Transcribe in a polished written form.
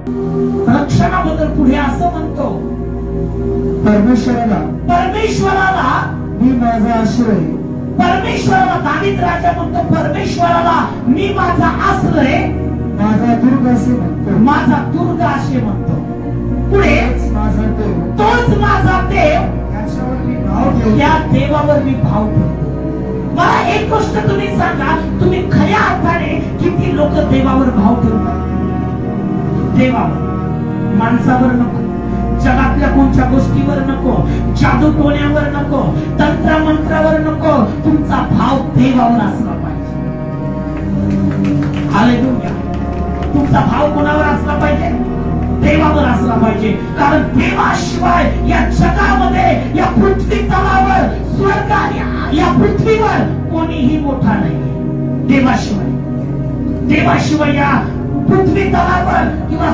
रक्षणाबद्दल पुढे असं म्हणतो, परमेश्वराला मी माझा आश्रय, परमेश्वराला दावीद राजा म्हणतो, परमेश्वराला मी माझा आश्रय, माझा दुर्ग असे म्हणतो, माझा दुर्ग असे म्हणतो. पुढे माझा देव, तोच माझा देव, त्याच्यावर मी भाव ठेवतो. या देवावर मी भाव ठेवतो. मला एक गोष्ट तुम्ही सांगा, तुम्ही खऱ्या अर्थाने किती लोक देवावर भाव ठेवतात? देवावर, माणसावर नको, जगातल्या कोणत्या गोष्टीवर नको, जादू टोण्यावर नको, तंत्र मंत्रावर नको, तुमचा भाव देवावर असला पाहिजे. हालेलुया. तुमचा भाव कोणावर असला पाहिजे? देवावर असला पाहिजे. कारण देवाशिवाय या जगामध्ये, या पृथ्वी तलावर, स्वर्ग आणि या पृथ्वीवर कोणीही मोठा नाही. देवाशिवाय या पृथ्वी तलावर किंवा